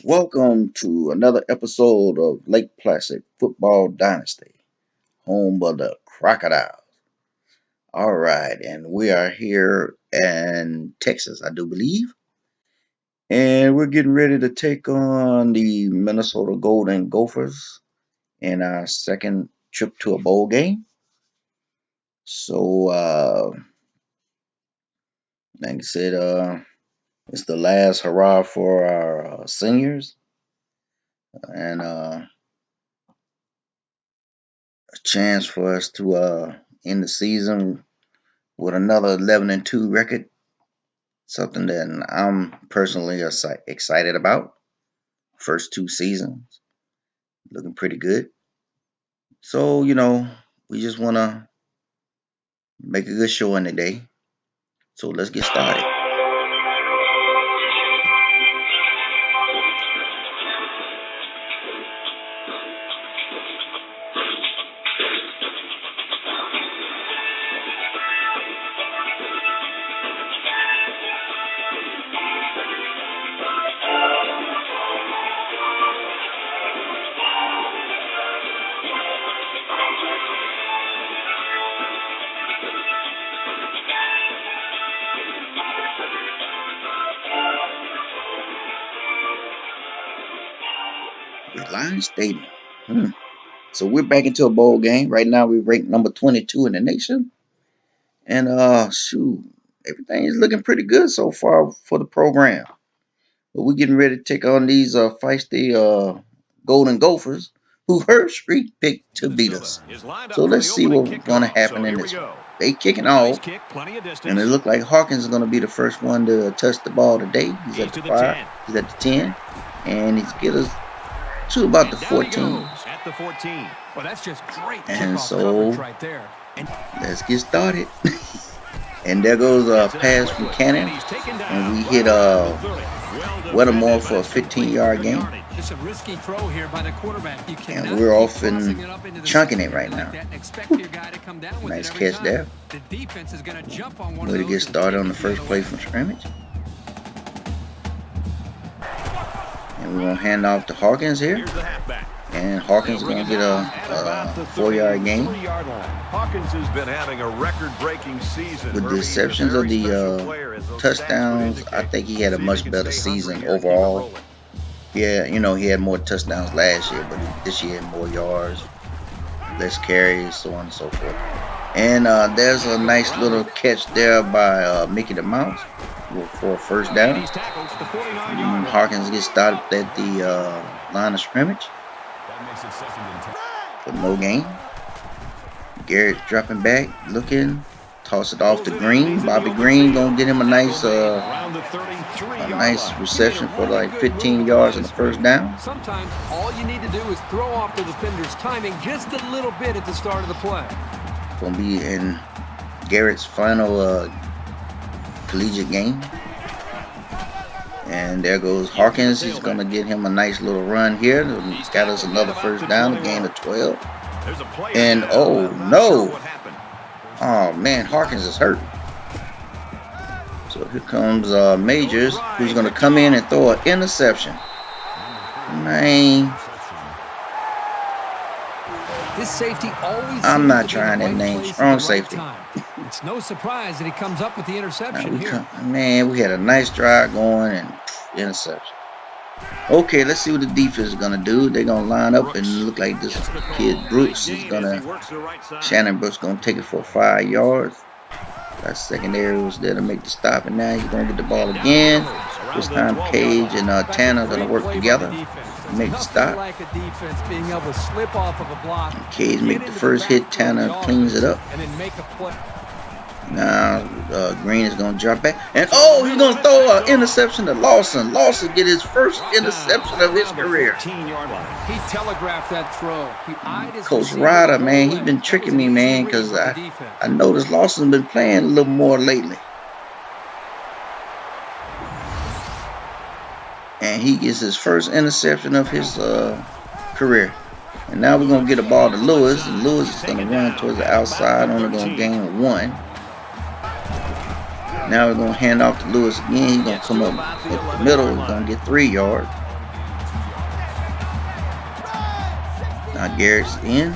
Welcome to another episode of Lake Placid Football Dynasty, home of the Crocodiles. All right, and we are here in Texas, I do believe, and we're getting ready to take on the Minnesota Golden Gophers in our second trip to a bowl game. So, like I said, it's the last hurrah for our seniors, and a chance for us to end the season with another 11-2 record, something that I'm personally excited about. First two seasons, looking pretty good. So, we just want to make a good showing today. So let's get started. Reliance Stadium. So we're back into a bowl game. Right now we're ranked number 22 in the nation. And everything is looking pretty good so far for the program. But we're getting ready to take on these feisty Golden Gophers who Herb Street picked to beat us. So let's see what's going to happen in this one. They kicking off, and it looks like Hawkins is going to be the first one to touch the ball today. He's at the 5, he's at the 10, and he's get us to about the 14. Well, that's just great. And so let's get started. And there goes a pass from Cannon, and we hit Wettermore for a 15-yard gain. It's a risky throw here by the quarterback. And we're off and chunking it right now. Nice catch there. The defense is going to jump on one Way to get started on the first play from scrimmage. And we're going to hand off to Hawkins here. And Hawkins is going to get a 4-yard gain. Hawkins has been having a record-breaking season. With the exceptions of the touchdowns, I think he had a much better season overall. Yeah, he had more touchdowns last year, but this year more yards, less carries, so on and so forth. And there's a nice little catch there by Mickey the Mouse for a first down. Hawkins gets started at the line of scrimmage for no gain. Garrett dropping back, looking, toss it off to Green. Bobby Green gonna get him a nice reception for like 15 yards on the first down. Sometimes all you need to do is throw off the defender's timing just a little bit at the start of the play. Gonna be in Garrett's final collegiate game. And there goes Hawkins. He's going to get him a nice little run here. He's got us another first down, a gain of 12. And, oh, no. Oh, man, Hawkins is hurt. So here comes Majors, who's going to come in and throw an interception. Man. This safety always I'm not trying that name. Strong safety. It's no surprise that he comes up with the interception here. We had a nice drive going and interception. Okay, let's see what the defense is going to do. They're going to line up and look like this kid Brooks is going to, Shannon Brooks going to take it for 5 yards. That secondary was there to make the stop, and now he's going to get the ball again. This time Cage and Tanner are going to work together to make the stop. Cage make the first hit, Tanner cleans it up. Now Green is going to drop back. And he's going to throw an interception to Lawson. Lawson get his first interception of his career. He telegraphed that throw. Coach Ryder, man, he's been tricking me, man, because I noticed Lawson's been playing a little more lately. And he gets his first interception of his career. And now we're going to get a ball to Lewis. And Lewis is going to run towards the outside, only going to gain 1. Now we're going to hand off to Lewis again. He's going to come up at the middle. He's going to get 3 yards. Now Garrett's in.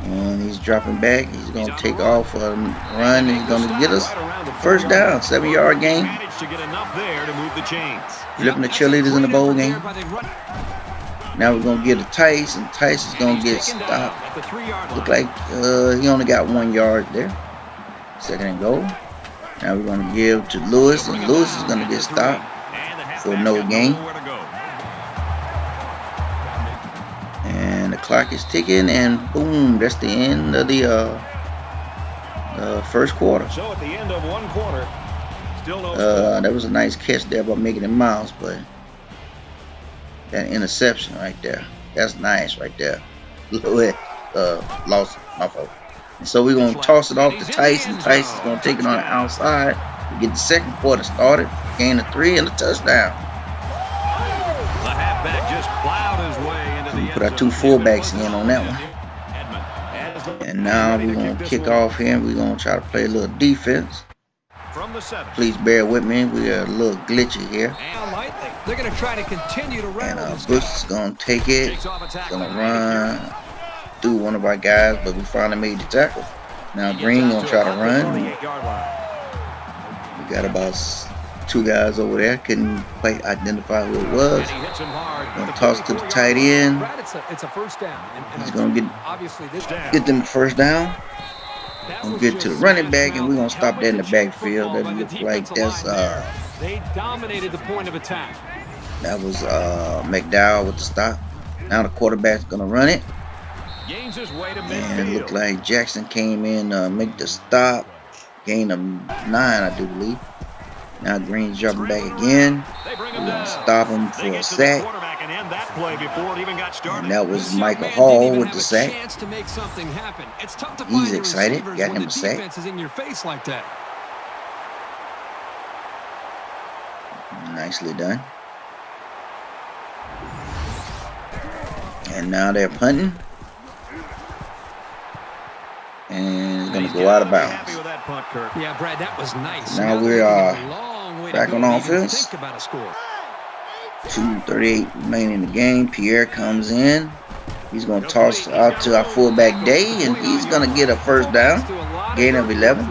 And he's dropping back. He's going to take off a run. He's going to get us first down. 7-yard gain. Flipping the cheerleaders in the bowl game. Now we're going to get to Tice. And Tice is going to get stopped. Look like he only got 1 yard there. 2nd and goal. Now we're going to give to Lewis. And Lewis is going to get stopped for no gain. And the clock is ticking, and boom, that's the end of the first quarter. So at the end of 1 quarter, still no that was a nice catch there by Meineke Mouse, but that interception right there, that's nice right there. Lost my fault. And so we're gonna toss it off to Tice, and Tice is gonna take it on the outside to get the second quarter started. Gain of 3 and a touchdown. The halfback just plowed his way into the Put our 2 fullbacks in on that one. And now we're going to kick off here. We're going to try to play a little defense. Please bear with me. We are a little glitchy here. They're going to try to continue to run. And Bush is going to take it. Going to run through one of our guys, but we finally made the tackle. Now Green going to try to run. We got about 2 guys over there. Couldn't quite identify who it was. Going to toss to the tight end. It's a first down. He's going to get them first down. We'll get to the running back, and we're going to stop that in the backfield. That looks like that's they dominated the point of attack. That was McDowell with the stop. Now the quarterback's going to run it. And it looked like Jackson came in make the stop. Gain of 9, I do believe. Now Green's jumping back again. We're going to stop him for a sack. And that was Michael Hall with the sack. He's excited. Got him a sack. Nicely done. And now they're punting. And it's going to go out of bounds. Yeah, Brad, that was nice. Now we are back on offense. 2:38 remaining in the game. Pierre comes in. He's going to toss out to our fullback Day, and he's going to get a first down. Gain of 11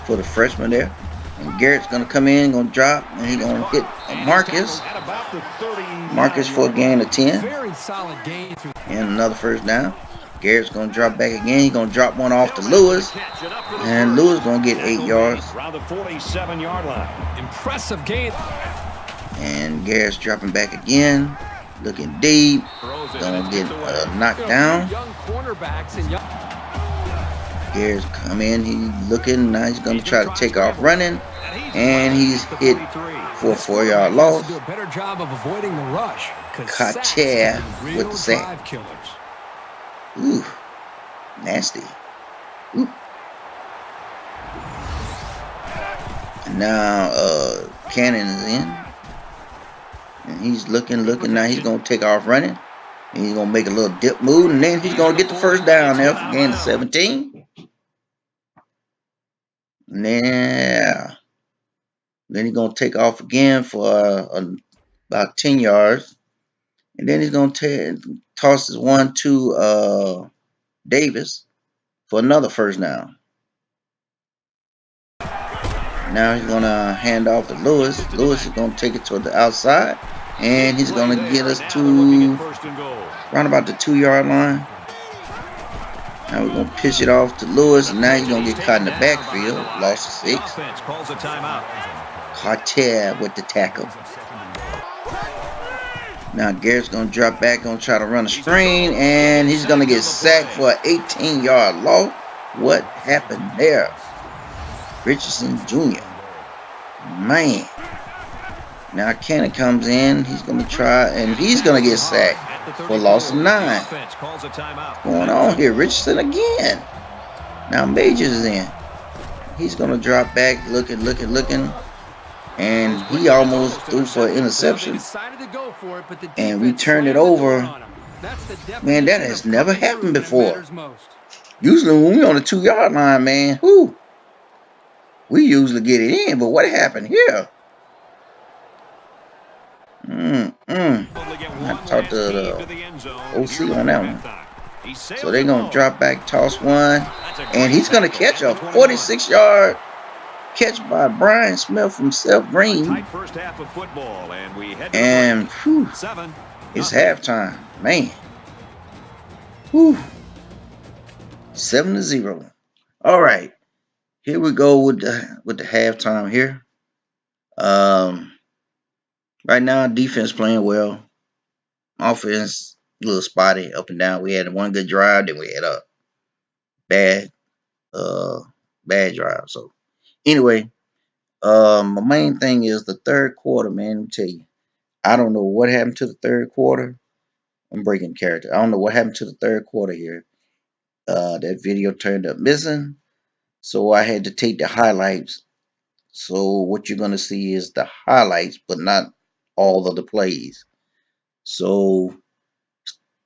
for the freshman there. And Garrett's going to come in, going to drop, and he's going to hit Marcus. Marcus for a gain of 10. And another first down. Garrett's going to drop back again. He's going to drop one off to Lewis. And Lewis going to get 8 yards. Around the 47-yard line. Impressive gain. And Garrett's dropping back again. Looking deep. Going to get knocked down. Garrett's come in. He's looking. Now he's going to try to take off running. And he's hit for a 4-yard loss. Do a better job of avoiding the rush. Kacher with the sack. Ooh, nasty. Ooh. And now Cannon is in. And he's looking. Now he's going to take off running. And he's going to make a little dip move. And then he's going to get the first down there for gain of 17. Yeah. Then he's going to take off again for about 10 yards. And then he's going to toss his one to Davis for another first down. Now he's going to hand off to Lewis. Lewis is going to take it to the outside. And he's going to get us to around about the 2-yard line. Now we're going to pitch it off to Lewis. And now he's going to get caught in the backfield. Loss of 6. Carter with the tackle. Now Garrett's going to drop back, going to try to run a screen, and he's going to get sacked for an 18-yard loss. What happened there? Richardson Jr. Man. Now Cannon comes in. He's going to try, and he's going to get sacked for a loss of 9. What's going on here? Richardson again. Now Majors is in. He's going to drop back, looking. And he almost threw for an interception. And we turned it over. Man, that has never happened before. Usually when we're on the 2-yard line, man, we usually get it in. But what happened here? I one talked to last heave the to the end zone OC here on before that one. halftime. He So sails they're it going to home. drop back, toss one, That's a and great he's going to tackle catch at a the 21. 46-yard catch by Brian Smith from Seth A Green. tight first half of football, and we head to the And break. whew, 7-0. it's halftime. Man. Whew. 7-0. All right. Here we go with the halftime here. Right now, defense playing well. Offense a little spotty, up and down. We had one good drive, then we had a bad drive. So anyway, my main thing is the third quarter, man. Let me tell you, I don't know what happened to the third quarter. I'm breaking character. I don't know what happened to the third quarter here. That video turned up missing, so I had to take the highlights. So what you're gonna see is the highlights, but not all of the plays. So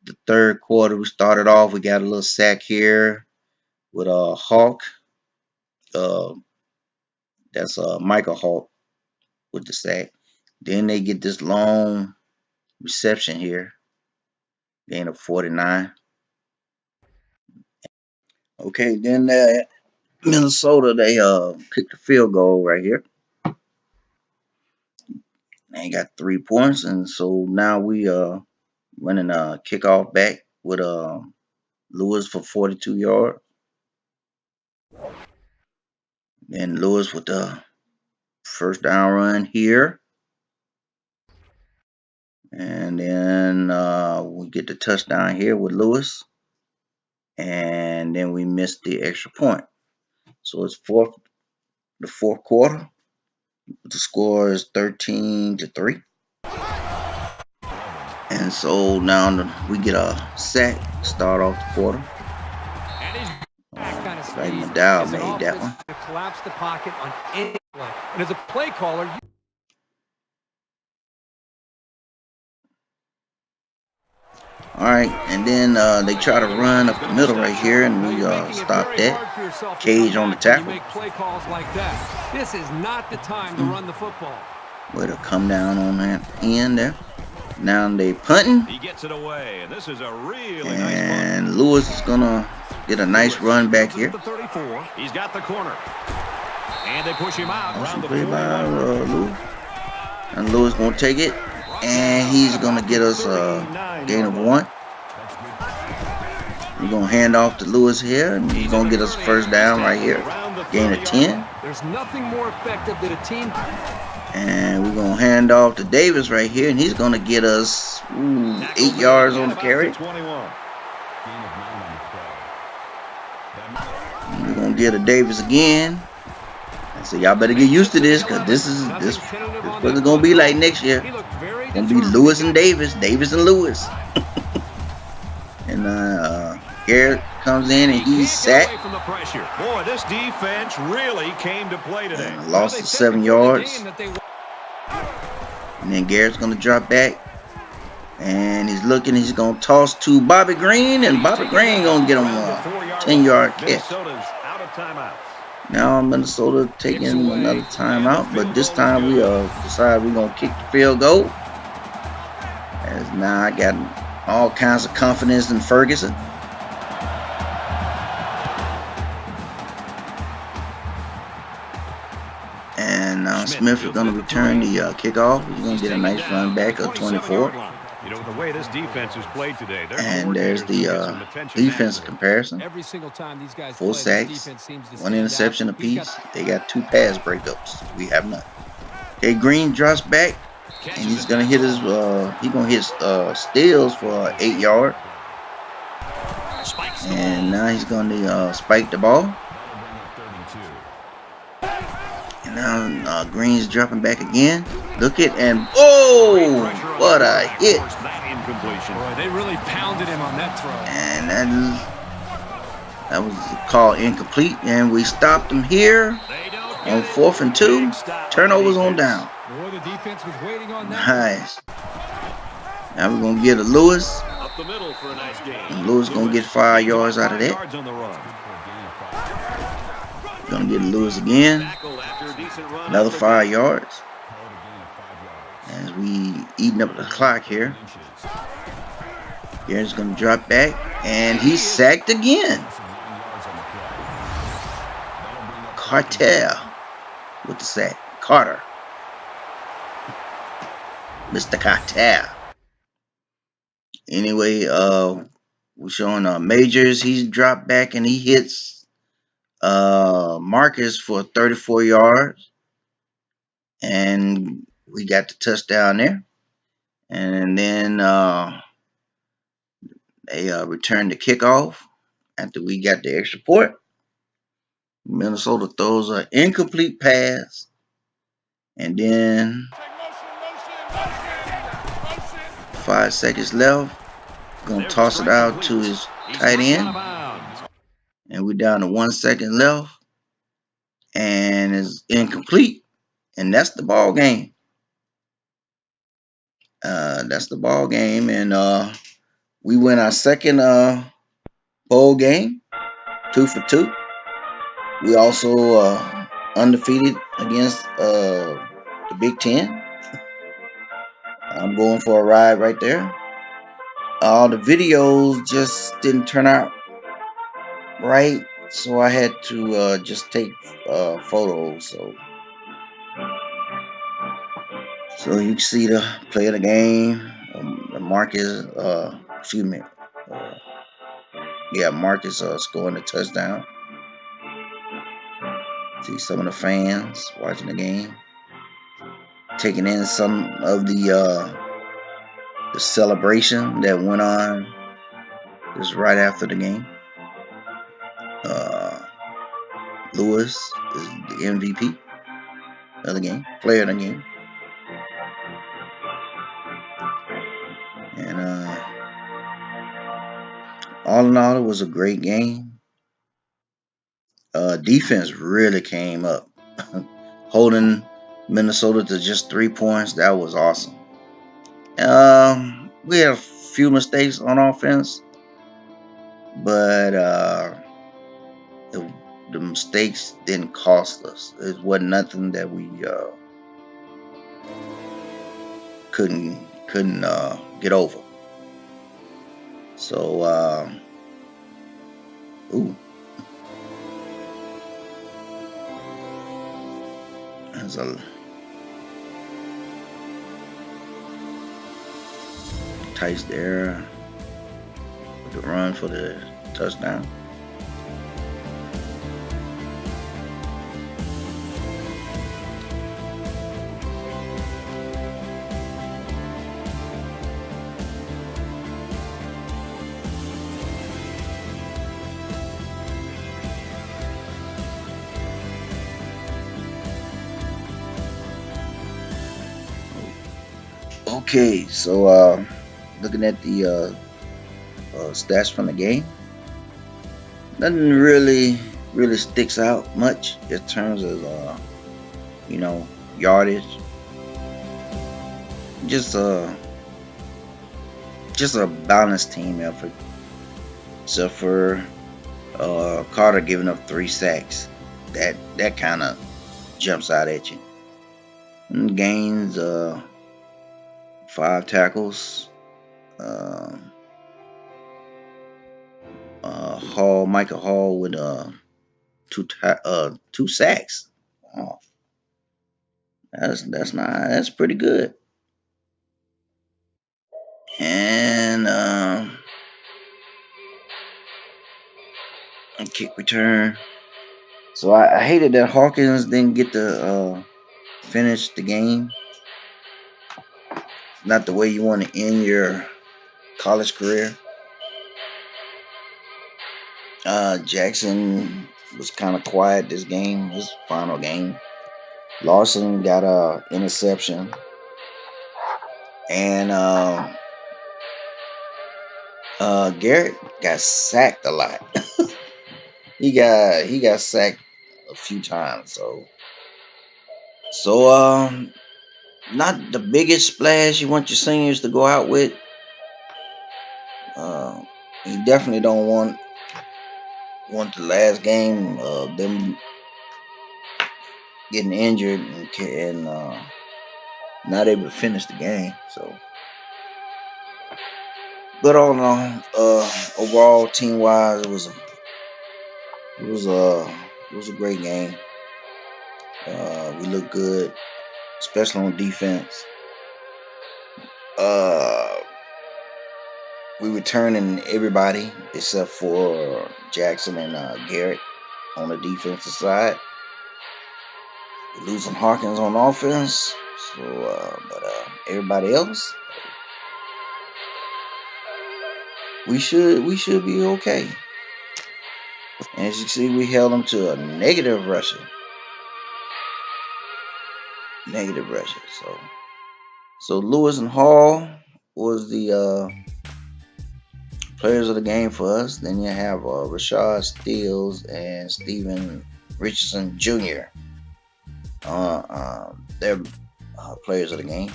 the third quarter, we started off. We got a little sack here with a Hawk. Uh, that's Michael Hawk with the sack. Then they get this long reception here, gain of 49. Okay, then Minnesota, they kicked the field goal right here. They got 3 points, and so now we running a kickoff back with Lewis for 42 yards. Then Lewis with the first down run here. And then we get the touchdown here with Lewis. And then we missed the extra point. So it's the fourth quarter. The score is 13-3. And so now we get a sack, start off the quarter. Like Maddow made that one. Collapse the pocket on any play. And as a play caller, All right, and then they try to run up the middle right here, and we stop that. Cage on the tackle. play calls like that. This is not the time to run the football. Way to come down on that end there. Now they punting. He gets it away, and this is a really nice punt. And Lewis is gonna get a nice run back here. He's got the corner, and they push him out around the Play by 41. Lewis. And Lewis gonna take it, and he's gonna get us a gain of 1. We're gonna hand off to Lewis here, and he's gonna get us a first down right here. Gain of 10. There's nothing more effective than a team. And we're going to hand off to Davis right here, and he's going to get us 8 yards on the carry. We're going to get a Davis again. So y'all better get used to this, because this what it's going to be like next year. It's going to be Lewis and Davis, Davis and Lewis. And Garrett comes in, and he's sacked. Boy, this defense really came to play today. Lost to 7 yards. And then Garrett's going to drop back. And he's looking. He's going to toss to Bobby Green. And Bobby Green going to get him a 10-yard catch. Now Minnesota taking another timeout. But this time we decide we're going to kick the field goal. As now I got all kinds of confidence in Ferguson. And now Smith is going to return the kickoff. He's going to get a nice run back of 24. You know, the way this defense is played today, and there's the defense comparison. Every single time these guys 4 sacks, 1 interception apiece. They got 2 pass breakups. We have none. Okay, Green drops back, and he's going to hit his steals for 8 yard. And now he's going to spike the ball. And now Green's dropping back again. Look it, and oh, what a hit. Boy, they really pounded him on that throw. And that was called incomplete. And we stopped him here on 4th and 2. Turnovers on down. Boy, the defense was waiting on that. Nice. Now we're going to get a Lewis. Up the middle for a nice game. And Lewis going to get 5 yards out of that. Going to get Lewis again. Another 5 yards. As we eating up the clock here. Garrett's going to drop back, and he's sacked again. Cartel with the sack. Carter. Mr. Cartel. Anyway, we're showing Majors. He's dropped back and he hits Marcus for 34 yards. And we got the touchdown there. And then they returned the kickoff after we got the extra point. Minnesota throws an incomplete pass. And then 5 seconds left. Gonna toss it out to his tight end. And we're down to 1 second left. And it's incomplete. And that's the ball game. That's the ball game. And we win our second bowl game. 2 for 2. We also undefeated against the Big Ten. I'm going for a ride right there. The videos just didn't turn out right, so I had to just take photos. So you can see the play of the game. Marcus, excuse me. Marcus scoring the touchdown. See some of the fans watching the game, taking in some of the celebration that went on just right after the game. Lewis is the MVP of the game, player of the game. And all in all, it was a great game. Defense really came up, holding Minnesota to just 3 points. That was awesome. We had a few mistakes on offense, but the mistakes didn't cost us. It wasn't nothing that we couldn't get over. So there's a Tice there with the run for the touchdown. Okay, so looking at the stats from the game, nothing really sticks out much in terms of yardage. Just a balanced team effort, except for Carter giving up 3 sacks. That kind of jumps out at you. And gains 5 tackles. Michael Hall with 2 sacks. Oh, that's pretty good. And a kick return. So I hated that Hawkins didn't get to finish the game. Not the way you want to end your college career. Jackson was kind of quiet this game, his final game. Larson got a interception, and Garrett got sacked a lot. he got sacked a few times. So not the biggest splash you want your seniors to go out with. You definitely don't want the last game them getting injured and not able to finish the game. So But all in all, overall team wise, it was a it was a great game. We looked good, especially on defense. Uh, we returning everybody except for Jackson and Garrett on the defensive side. We're losing Harkins on offense. So, but everybody else, we should be okay. And as you see, we held them to a negative rushing. So Lewis and Hall was the players of the game for us. Then you have Rashad Steels and Steven Richardson Jr. They're players of the game.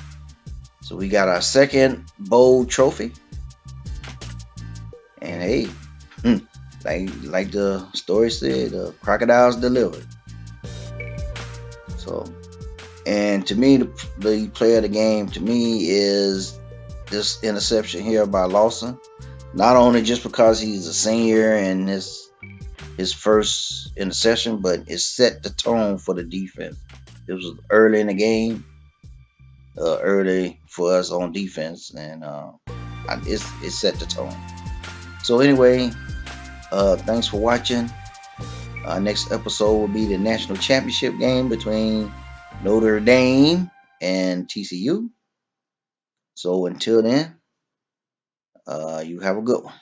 So we got our second bowl trophy. And hey, like the story said, the crocodiles delivered. So, and to me, the player of the game to me is this interception here by Lawson. Not only just because he's a senior and his first interception, but it set the tone for the defense. It was early in the game, early for us on defense, and it set the tone. So anyway, thanks for watching. Next episode will be the national championship game between Notre Dame and TCU. So until then, you have a good one.